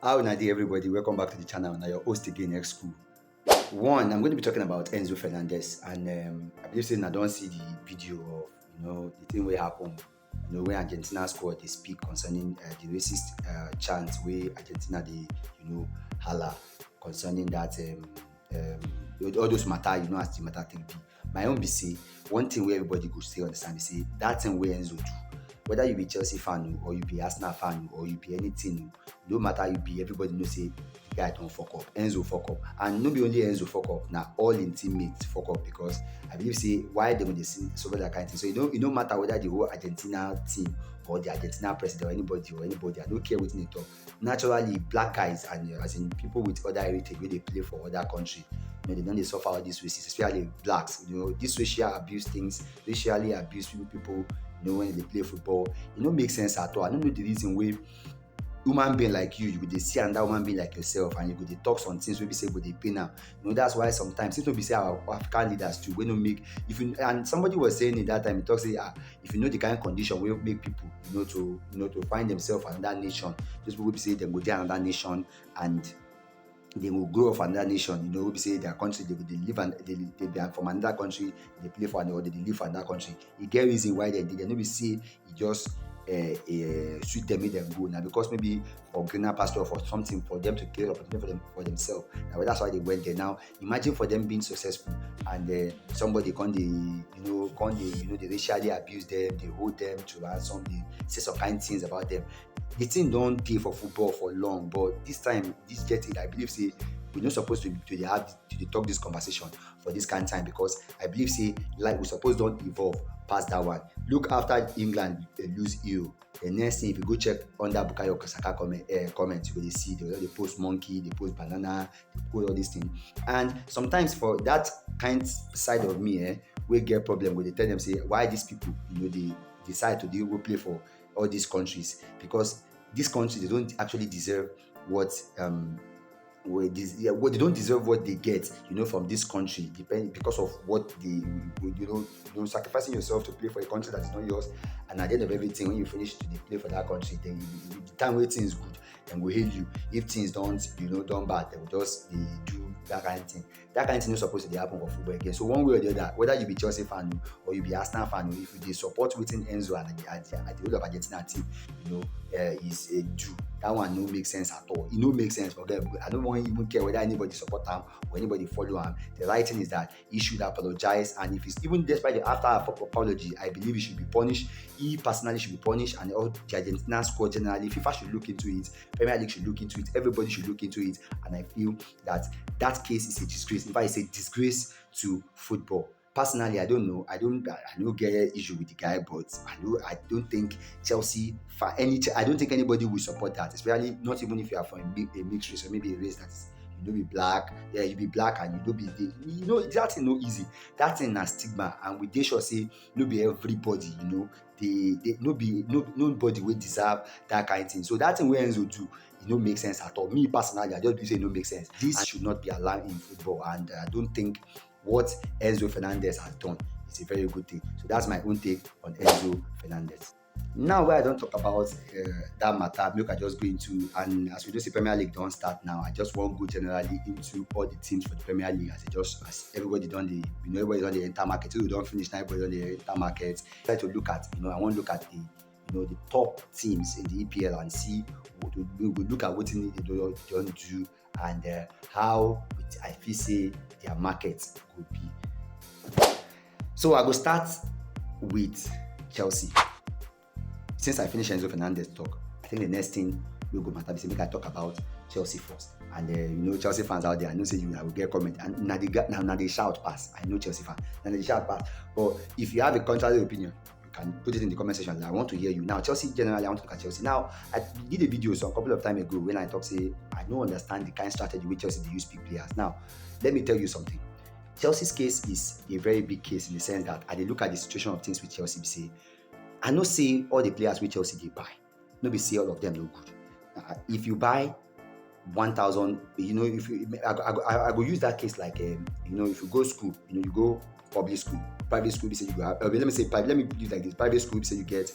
How na dey everybody? Welcome back to the channel. Now your host again, X School. One, I'm going to be talking about Enzo Fernandez, and I believe saying I don't see the video of the thing where happened. When Argentina scored, they speak concerning the racist chant where Argentina they holla concerning that all those matter as the matter take be. My own be say one thing where everybody go stay understand be say that thing where Enzo do. Whether you be Chelsea fan or you be Arsenal fan or you be anything, no matter you be, everybody know say the guy don't fuck up. Enzo fuck up. And not be only Enzo fuck up, now all in teammates fuck up because I believe say why they would see so that kind of thing. So it don't matter whether the whole Argentina team or the Argentina president or anybody, I don't care what they talk. Naturally, black guys and as in people with other heritage where they play for other country, they don't suffer all these races, especially blacks. This racial abuse things, racially abuse people when they play football, it don't make sense at all. I don't know the reason why human being like you could see another human being like yourself and you could talk some things maybe say but they pay now. That's why sometimes it will be say our African leaders too when don't make and somebody was saying it that time he talks say if you know the kind of condition will make people to find themselves another nation, those people will say they go there another nation and they will grow off another nation, we say their country, they live and they be from another country, they play for another, they live for another country. You get reason why they did. They maybe say it just suit them, make them go now because maybe for greener pasture for something for them to create opportunity for themselves. Now that's why they went there. Now imagine for them being successful and somebody they racially abuse them, they hold them to ransom, they say some kind of things about them. The thing don't pay for football for long, but this time, this getting, I believe, say we're not supposed to talk this conversation for this kind of time because I believe, say like we supposed don't evolve past that one. Look after England lose Euro, the next thing if you go check under Bukayo Saka comments, you will see they post monkey, they post banana, they post all these things. And sometimes for that kind side of me, we get problem when they tell them say why these people they decide to go play for all these countries because these countries they don't actually deserve what they don't deserve what they get from this country because of what they sacrificing yourself to play for a country that is not yours, and at the end of everything when you finish to play for that country then the time where things good then will hail you. If things don't done bad, they will just do that kind of thing. That kind of thing is supposed to happen for football again. So one way or the other, whether you be Chelsea fan or you be Arsenal fan, if they support within Enzo and at the whole of Argentina team, is a Jew. That one no make sense at all. It no make sense for them. I don't want even care whether anybody support him or anybody follow him. The right thing is that he should apologize, and if it's even despite the after apology, I believe he should be punished. He personally should be punished, and all the Argentina squad generally, FIFA should look into it. Premier League should look into it. Everybody should look into it, and I feel that case is a disgrace. In fact, it's a disgrace to football. Personally, I don't know. I don't get an issue with the guy, but I don't think Chelsea I don't think anybody will support that, especially not even if you are from a mixed race or maybe a race that is be black. Yeah, you be black and you be that thing no easy. That thing na stigma, and we dey sure say no be everybody, nobody will deserve that kind of thing. So that thing where Enzo do, it no make sense at all. Me personally, I just believe say it no make sense. This should not be allowed in football, and I don't think what Enzo Fernandez has done is a very good thing. So that's my own take on Enzo Fernandez. Now, where I don't talk about that matter, make I just go into, and as we do see Premier League don't start now, I just won't go generally into all the teams for the Premier League as everybody done everybody on the enter market. So we don't finish now, everybody on the enter market. Try to look at, I want to look at the top teams in the EPL and see we will look at what they don't do and how I feel say their market could be. So I will start with Chelsea. Since I finished Enzo Fernandez talk, I think the next thing will go matter. Make I talk about Chelsea first. And Chelsea fans out there, I know say I will get comment. And now they shout pass. I know Chelsea fans. And they shout pass. But if you have a contrary opinion, you can put it in the comment section. I want to hear you. Now, Chelsea generally, I want to look at Chelsea. Now, I did a video a couple of time ago when I talk say I don't understand the kind of strategy which Chelsea they use big players. Now, let me tell you something. Chelsea's case is a very big case in the sense that I look at the situation of things with Chelsea, say I know say all the players with Chelsea they buy. No be say all of them no good. If you buy 1,000, if you, I go use that case like if you go school, you go public school, private school, say you go have. Let me use like this. Private school, say you get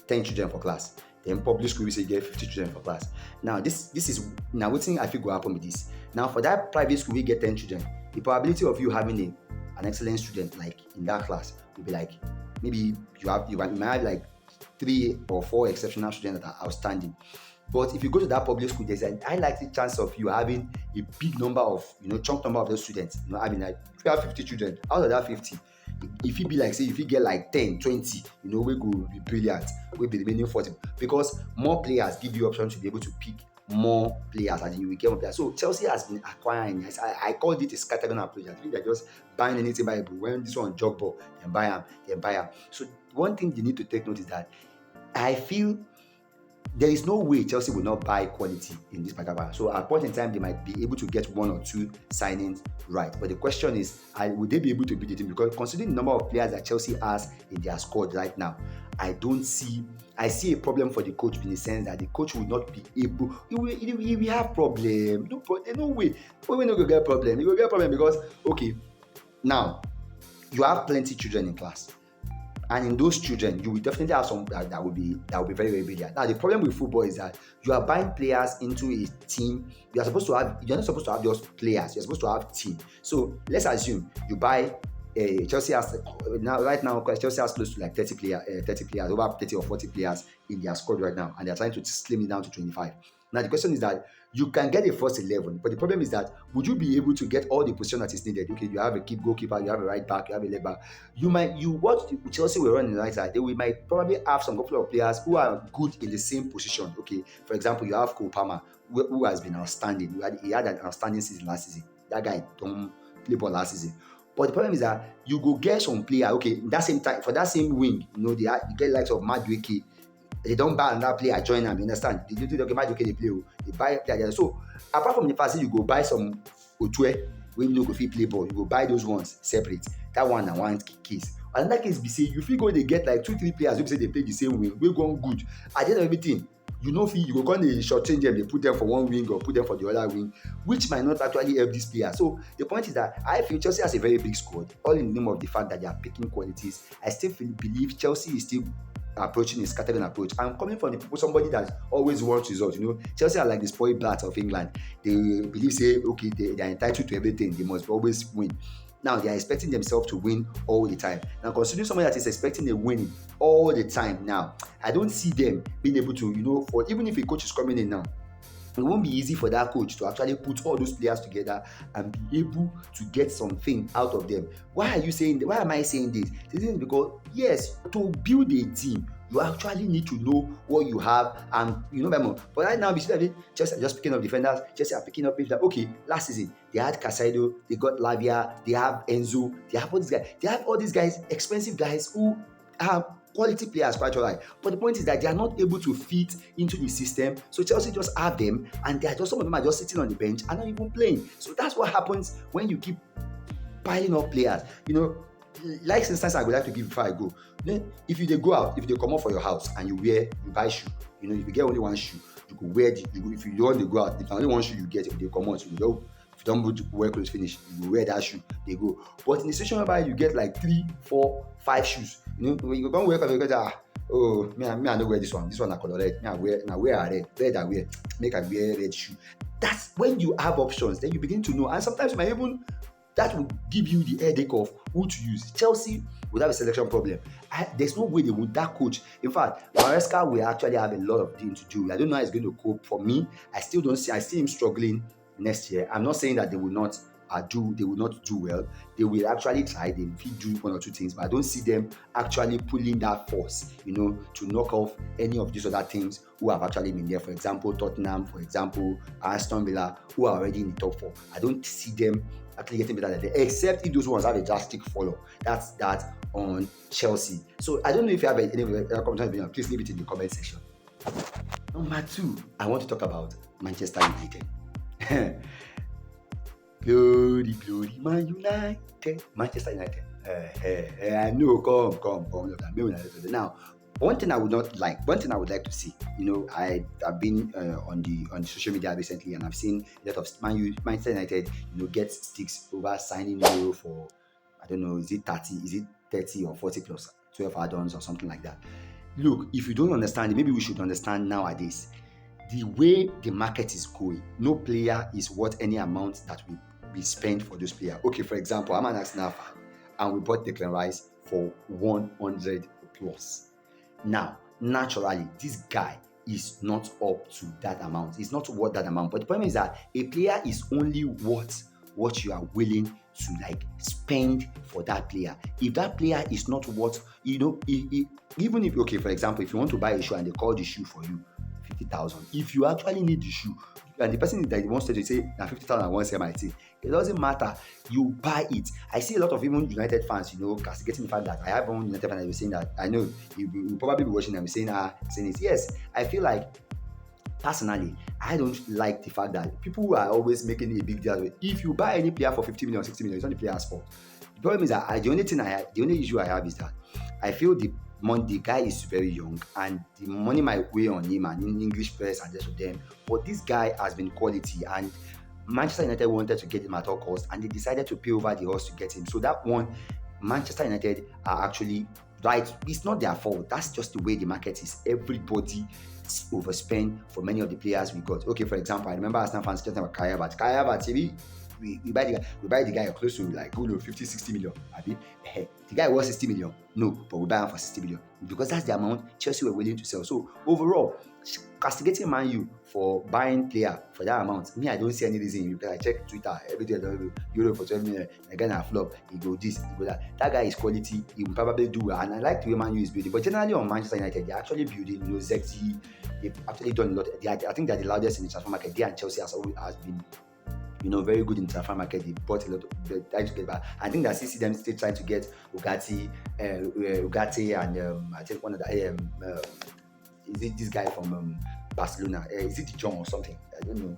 10 children for class. Then public school, we say you get 50 children for class. Now, this is now what thing I think will happen with this. Now, for that private school, we get 10 children. The probability of you having an excellent student like in that class will be like maybe you might have like 3 or 4 exceptional students that are outstanding. But if you go to that public school, there's a high likely chance of you having a big number of, chunk number of those students. Having like, if you have 50 children, out of that 50, if you be like, say, if you get like 10, 20, we go be brilliant, we be remaining 40. Because more players give you option to be able to pick more players and you will get more players. So Chelsea has been acquiring. I called it a scattering approach. I think they're just buying anything buyable. When this one jog ball, then buy them. So one thing you need to take note is that I feel there is no way Chelsea will not buy quality in this particular. So at a point in time, they might be able to get 1 or 2 signings right. But the question is, would they be able to beat the team? Because considering the number of players that Chelsea has in their squad right now, I see a problem for the coach in the sense that the coach will not be able. He will have problem. No way. We're not going to get problem. He will get problem because, okay, now you have plenty children in class. And in those children, you will definitely have some that will be very, very brilliant. Now, the problem with football is that you are buying players into a team. You're not supposed to have just players. You're supposed to have team. So let's assume you buy Chelsea has right now Chelsea has close to like 30 players, over 30 or 40 players in their squad right now, and they're trying to slim it down to 25. Now the question is that you can get a first 11, but the problem is that would you be able to get all the position that is needed? Okay, you have a goalkeeper, you have a right back, you have a left back. What Chelsea will run in the right side, they might probably have some couple of players who are good in the same position. Okay, for example, you have Cole Palmer, who has been outstanding. He had an outstanding season last season. That guy don't play ball last season. But the problem is that you go get some player, okay, that same time for that same wing, you get likes of Madueke. They don't buy another player, join them, you understand? They do okay, Madueke they play, they buy a player. So apart from the fact you go buy some Otue, when you go fit play ball, you go buy those ones separate. That one and one case. Another case be say you feel go they get like 2-3 players who say they play the same wing, we go good. At the end of everything, you go come they shortchange them, they put them for one wing or put them for the other wing, which might not actually help this player. So the point is that I feel Chelsea has a very big squad, all in the name of the fact that they are picking qualities. I still believe Chelsea is still approaching a scattering approach. I'm coming from the people, somebody that always wants results. Chelsea are like the spoiled brats of England. They believe, say, okay, they are entitled to everything. They must always win. Now they are expecting themselves to win all the time. Now, considering somebody that is expecting a win all the time, now I don't see them being able to, for even if a coach is coming in now, it won't be easy for that coach to actually put all those players together and be able to get something out of them. Why am I saying this? This is because, yes, to build a team, you actually need to know what you have and more. But right now, we see that Chelsea are just picking up defenders. Chelsea are picking up people that, okay, last season they had Casado, they got Lavia, they have Enzo, they have all these guys. They have all these guys, expensive guys who have quality players, quite all right. But the point is that they are not able to fit into the system. So Chelsea just have them, and some of them are just sitting on the bench and not even playing. So that's what happens when you keep piling up players. Like instance I would like to give before I go. If you go out, if you come out for your house and you buy shoe, if you get only one shoe, you could wear it. If you don't want to go out, if only one shoe you get, if they come out, if you don't wear clothes finish, you wear that shoe, they go. But in the situation whereby you get like 3, 4, 5 shoes, when you go wear, you go, me I don't wear this one. This one I color red. Me I wear red. I wear. Make I wear red shoe. That's when you have options. Then you begin to know, and sometimes you might even. That will give you the headache of who to use. Chelsea would have a selection problem. There's no way they would that coach. In fact, Maresca will actually have a lot of things to do. I don't know how he's going to cope. For me, I see him struggling next year. I'm not saying that they will not do well. They will actually try. They will do 1 or 2 things, but I don't see them actually pulling that force, to knock off any of these other teams who have actually been there. For example, Tottenham, for example, Aston Villa, who are already in the top 4. I don't see them actually getting better than them, except if those ones have a drastic follow. That's that on Chelsea. So I don't know if you have any comment. Please leave it in the comment section. Number 2, I want to talk about Manchester United. Glory, Man United. Manchester United. I know, come. Now, one thing I would like to see, I've been on the social media recently, and I've seen a lot of Manchester United, get sticks over signing Euro for, I don't know, is it 30 or 40 plus 12 add-ons or something like that. Look, if you don't understand it, maybe we should understand nowadays. The way the market is going, no player is worth any amount that we spend for those players. Okay, for example, I'm an Arsenal fan and we bought Declan Rice for 100 plus. Now, naturally, this guy is not up to that amount. It's not worth that amount. But the problem is that a player is only worth what you are willing to like spend for that player. If that player is not worth, even if, okay, for example, if you want to buy a shoe and they call the shoe for you 50,000, if you actually need the shoe and the person that wants to say now 50,000 wants MIT, it doesn't matter. You buy it. I see a lot of even United fans, castigating the fact that I have one United fan that was saying that I know you probably be watching them saying it. Yes, I feel like personally, I don't like the fact that people are always making a big deal. If you buy any player for 50 million, 60 million, it's not the player's fault. The problem is that the only issue I have is that I feel the guy is very young and the money might weigh on him and in English players and the rest of them. But this guy has been quality and Manchester United wanted to get him at all costs and they decided to pay over the horse to get him. So that one, Manchester United are actually right. It's not their fault. That's just the way the market is. Everybody overspend for many of the players we got. Okay, for example, I remember Arsenal fans talking about Kai Havertz. We buy the guy close to like 50, 60 million. The guy was 60 million. No, but we buy him for 60 million because that's the amount Chelsea were willing to sell. So overall, castigating Man U for buying player for that amount, me, I don't see any reason. Because I check Twitter every day, Euro for 12 million, again I flop, he go this, he go that. That guy is quality, he will probably do well. And I like the way Man U is building. But generally on Manchester United, they're actually building, Zexi, they've actually done a lot. I think they're the loudest in the transfer market. They and Chelsea has been very good in transfer market. They bought a lot of the trying to get back. I think that see them still trying to get Ugarte and I think one of the is it this guy from Barcelona? Is it De Jong or something? I don't know.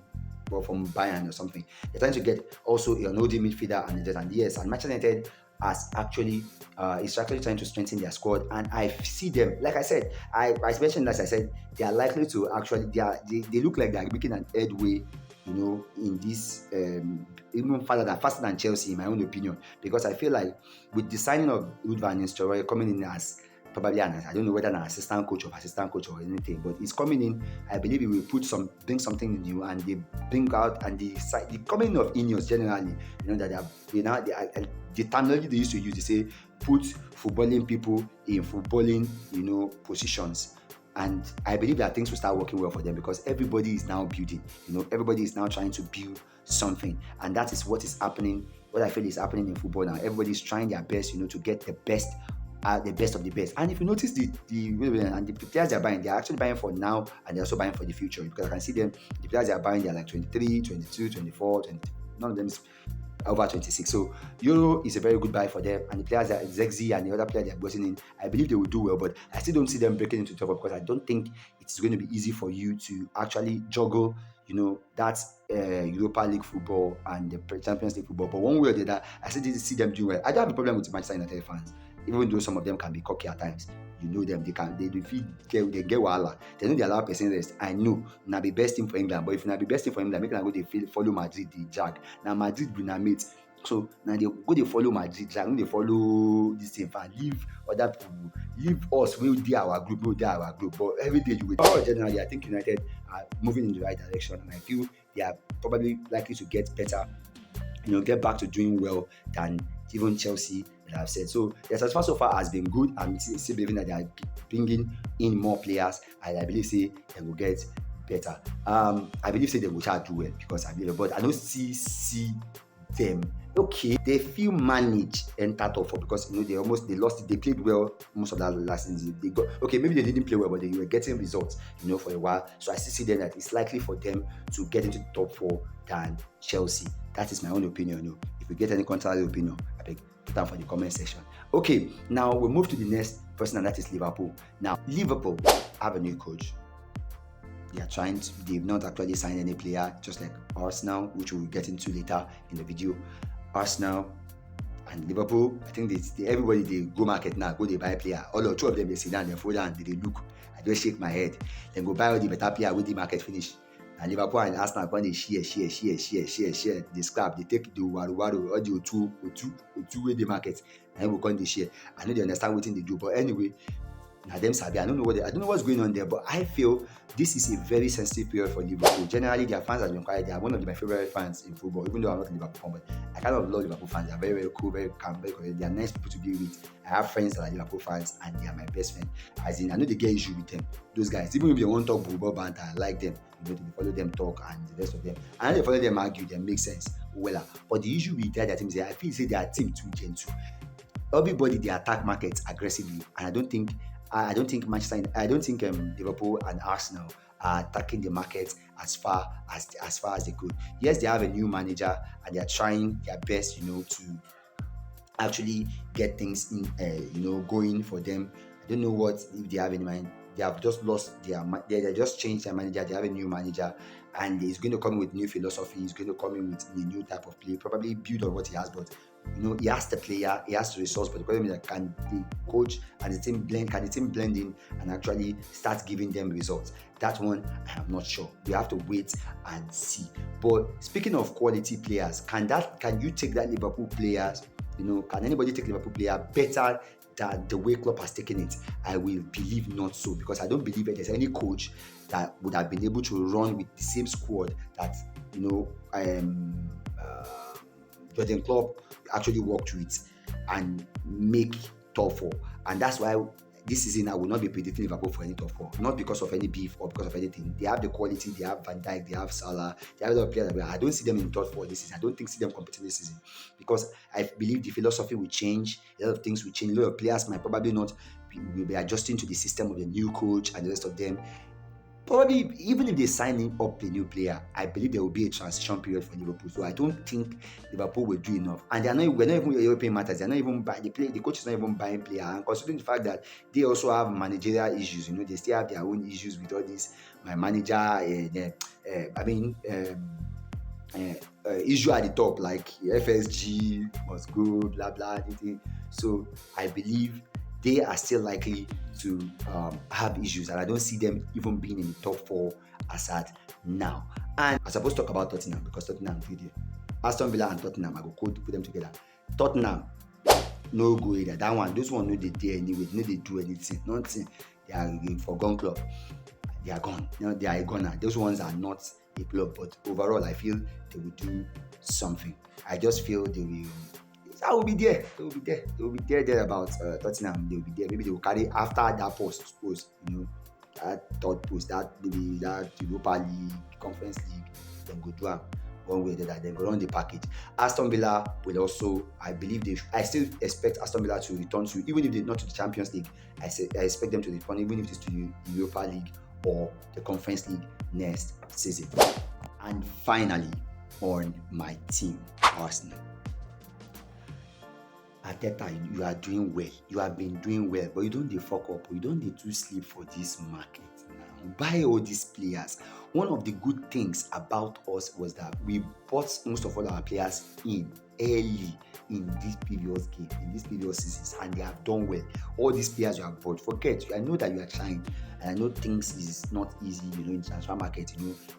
But from Bayern or something. They're trying to get also an OD midfielder and yes, and Manchester United is actually trying to strengthen their squad, and I see them. Like I said, I mentioned as I said, they are likely to actually they look like they're making an headway, in this even faster than Chelsea, in my own opinion, because I feel like with the signing of Ruud van Nistelrooy coming in as probably I don't know whether an assistant coach or anything, but he's coming in. I believe he will bring something new, and they bring out and the coming of Ineos generally, that the terminology they used to use, they say put footballing people in footballing, positions. And I believe that things will start working well for them because everybody is now building. Everybody is now trying to build something, and that is what is happening. What I feel is happening in football now. Everybody is trying their best, to get the best of the best. And if you notice the players they're buying, they're actually buying for now and they're also buying for the future, because I can see them. The players they're buying, they're like 23, 22, 24, 20. None of them is over 26. So Euro is a very good buy for them, and the players that Zexi and the other player they're bringing in, I believe they will do well, but I still don't see them breaking into the top, because I don't think it's going to be easy for you to actually juggle that Europa League football and the Champions League football. But one way or the other, I still see them doing well. I don't have a problem with Manchester United fans, even though some of them can be cocky at times. Them, they get wahala. They know they allow person rest. I know now the best team for England, but if not the best team for England, make them go they follow Madrid, the jag. Now Madrid be na mate. So now they go they follow Madrid, jag. They follow this team and leave other people. Leave us, we'll do our group. But every day you will. Generally, I think United are moving in the right direction, and I feel they are probably likely to get better, get back to doing well than even Chelsea that I've said. So their transfer so far has been good. I'm still believing that they are bringing in more players, and I believe they will get better. I believe they will try to do well, because I believe, but I don't see them. Okay, they feel managed enter top four, because they lost it. They played well most of that last season. They got maybe they didn't play well, but they were getting results, for a while. So I still see them that it's likely for them to get into the top four than Chelsea. That is my own opinion. If you get any contrary opinion, I beg, put down for the comment section. Okay, now we'll move to the next person, and that is Liverpool. Now, Liverpool have a new coach. They've not actually signed any player, just like Arsenal, which we'll get into later in the video. Arsenal and Liverpool, I think everybody they go market now, they buy player. All of two of them, they sit down, they fold down, they look. I just shake my head. Then go buy all the better player with the market finish. And Liverpool and Arsenal, when they share, they scrap, they take the waru, or the two way the market, and we call the share. I know they understand what they do, but anyway, Now them sabi, I don't know what's going on there, but I feel this is a very sensitive period for Liverpool. Generally, their fans have been quiet. They are one of my favorite fans in football, even though I'm not a Liverpool fan, but I kind of love Liverpool fans. They are very, very cool, very calm, very correct. They are nice people to be with. I have friends that are Liverpool fans, and they are my best friend. As in, I know they get issue with them. Those guys, even if they won't talk football banter, I like them. They follow them talk and the rest of them. And they follow them argue, they make sense. Well, but the issue with their team is that I feel their team too gentle. Everybody they attack markets aggressively, and I don't think Liverpool and Arsenal are attacking the market as far as they could. Yes, they have a new manager and they are trying their best, to actually get things in, going for them. I don't know what if they have in mind. They have just lost they just changed their manager. They have a new manager, and he's going to come in with new philosophy. He's going to come in with a new type of play, probably build on what he has, but he has the player, he has the resource, but the question is that can the coach and the team blend in and actually start giving them results? That one, I am not sure. We have to wait and see. But speaking of quality players, can you take that Liverpool players? Can anybody take Liverpool player better than the way Klopp has taken it? I will believe not so, because I don't believe that there's any coach that would have been able to run with the same squad that Jurgen Klopp actually worked with and make top four. And that's why this season I will not be predicting Liverpool for any top four, not because of any beef or because of anything. They have the quality, they have Van Dijk, they have Salah, they have a lot of players. I don't see them in top four this season. I don't see them competing this season, because I believe the philosophy will change. A lot of things will change. A lot of players might probably not will be adjusting to the system of the new coach and the rest of them. Probably, even if they sign up a new player, I believe there will be a transition period for Liverpool. So I don't think Liverpool will do enough. And we're not even European matters. They're not even buying the coach is not even buying player. And considering the fact that they also have managerial issues, they still have their own issues with all this. My manager, issue at the top, like FSG must go, blah blah. Anything. So I believe they are still likely to have issues, and I don't see them even being in the top four as at now. And I suppose talk about Tottenham, because Tottenham did it. Aston Villa and Tottenham, I go put them together. Tottenham, no go either. That one, those one no they dare anyway. No they do anything, nothing. They are in forgone club. They are gone. They are gone now. Those ones are not a club, but overall, I feel they will do something. I just feel they will. I will be there. They will be there. They will be there about Tottenham. They will be there. Maybe they will carry after that post, that third post, that maybe that Europa League, Conference League. Then go do one way or the other. Then go run the package. Aston Villa will also, I believe I still expect Aston Villa to return to, even if they're not to the Champions League, I expect them to return, even if it's to the Europa League or the Conference League next season. And finally, on my team, Arsenal. Arteta, you are doing well. You have been doing well, but you don't dey fuck up. You don't dey too sleep for this market now. Buy all these players. One of the good things about us was that we bought most of all our players in early in this previous game, in this previous seasons, and they have done well. All these players you have bought, forget. I know that you are trying, and I know things is not easy, in transfer market.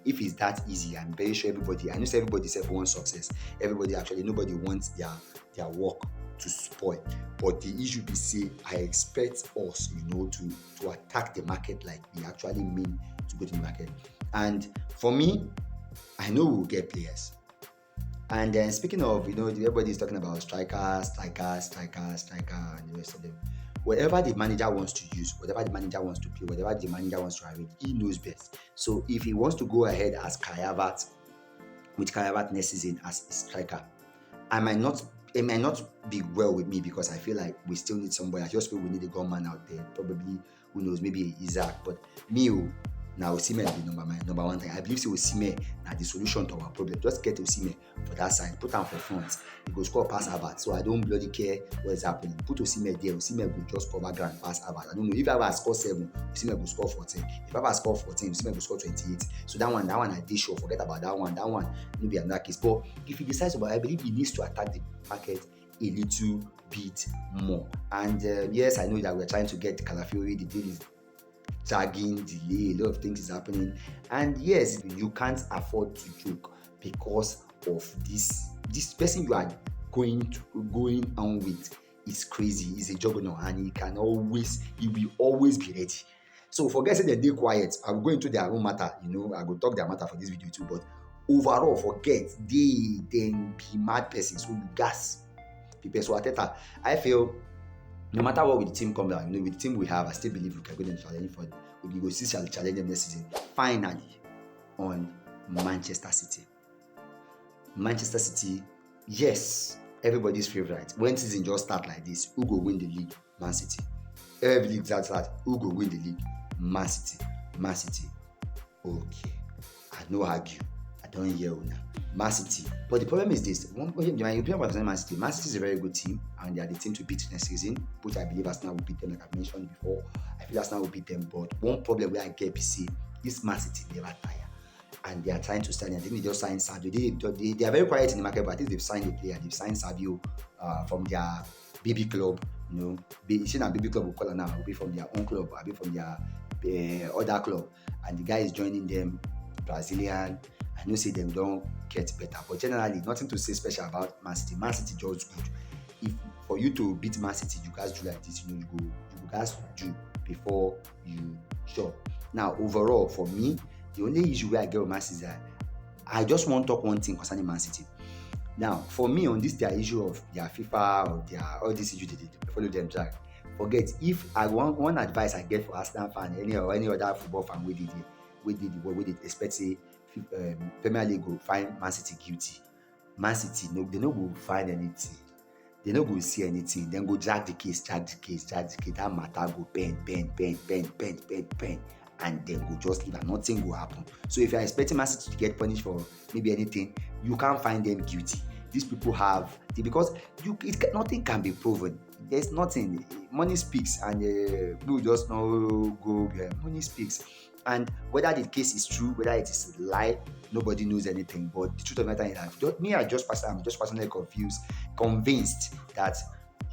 If it's that easy, I'm very sure everybody wants success. Nobody wants their work to spoil. But the issue be say, I expect us, to attack the market like we actually mean to go to the market. And for me, I know we'll get players. And then speaking of, everybody is talking about striker, and the rest of them. Whatever the manager wants to use, whatever the manager wants to play, whatever the manager wants to arrange, he knows best. So if he wants to go ahead as Kai Havertz, with Kai Havertz next season as a striker, it might not be well with me, because I feel like we still need somebody. I just feel we need a gunman out there. Probably, who knows, maybe Isaac. But me, now Osimhen will be my number one thing. I believe Osimhen now the solution to our problem. Just get Osimhen for that side, put him for front. He go score pass Havertz. So I don't bloody care what is happening. Put Osimhen there. Osimhen will just cover ground pass Havertz. I don't know if Havertz score 7, Osimhen will score 14. If Havertz score 14, Osimhen will score 28. So that one I did sure. Forget about that one. That one will be another case. But if he decides about, I believe he needs to attack the market a little bit more. And yes, I know that we're trying to get Calafiori. The deal is dragging, delay, a lot of things is happening. And yes, you can't afford to joke because of this person you are going on with is crazy. He's a juggernaut, and he will always be ready. So forget say they quiet. I will go into their own matter, I will talk their matter for this video too. But overall, forget they then be mad person. So you gas people. So Ateta, I feel no matter what with the team come down, with the team we have, I still believe we can go and challenge for them. We go see challenge them next season. Finally, on Manchester City. Manchester City, yes, everybody's favorite. When season just start like this, who go win the league? Man City. Every league start, who go win the league? Man City. Man City. Okay, I no argue. I don't hear now. Man City. But the problem is this: Man City. Man City is a very good team, and they are the team to beat next season. But I believe Arsenal will beat them, like I mentioned before. I feel Arsenal will beat them. But one problem where I get PC is Man City never tire. And they are trying to sign. I think they just signed Savio. They are very quiet in the market, but I think they've signed a player. They've signed Savio from their BB club. BB club will call it now. Will be from their own club. Will be from their other club. And the guy is joining them, Brazilian. I know say them don't get better, but generally nothing to say special about Man City. Man City just good. If for you to beat Man City, you guys do like this. You guys do before you shop. Now overall, for me, the only issue where I get with Man City is that I just want to talk one thing concerning Man City. Now, for me, on this their issue of their FIFA or their all these issues they follow them drag. Forget if I want one advice I get for Arsenal fan, any other football fan we did expect say Premier League will find Man City guilty. Man City, no, they no go find anything. They no go see anything. Then go drag the case. That matter go pen. And then go just leave and nothing will happen. So if you're expecting Man City to get punished for maybe anything, you can't find them guilty. These people have because nothing can be proven. There's nothing. Money speaks, and people just know go. Money speaks, and whether the case is true, whether it is a lie, nobody knows anything. But the truth of the matter is that I'm just personally convinced that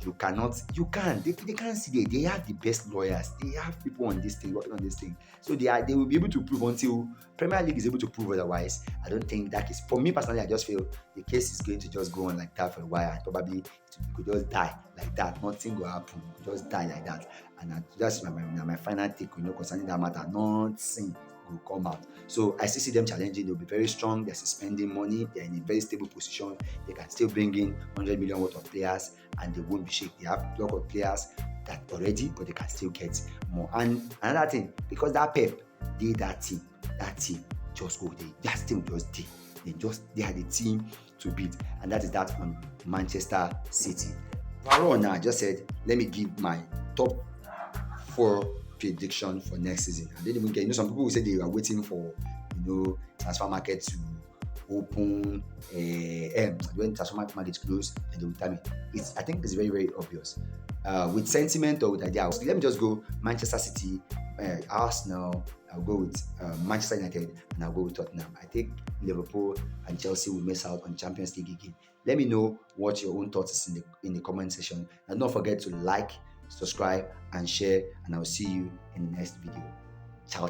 they can't see they have the best lawyers, they have people on this thing working on this thing, so they will be able to prove until Premier League is able to prove otherwise. I don't think that is, for me personally, I just feel the case is going to just go on like that for a while, and probably it could just die like that. Nothing will happen, it could just die like that, and that's my final take concerning that matter. Nothing will come out. So I still see them challenging. They'll be very strong. They're spending money. They're in a very stable position. They can still bring in 100 million worth of players, and they won't be shaken. They have a lot of players that already, but they can still get more. And another thing, because that Pep did that team just go there. That team just did. They are the team to beat, and that is that on Manchester City. Overall, now I just said, let me give my top 4 prediction for next season. I didn't even get, some people will say they are waiting for transfer market to open, when transfer market close, and they will tell me. I think it's very, very obvious. With sentiment or with idea, let me just go Manchester City, Arsenal. I'll go with Manchester United, and I'll go with Tottenham. I think Liverpool and Chelsea will miss out on Champions League again. Let me know what your own thoughts is in the comment section, and don't forget to like, subscribe, and share, and I'll see you in the next video. Ciao.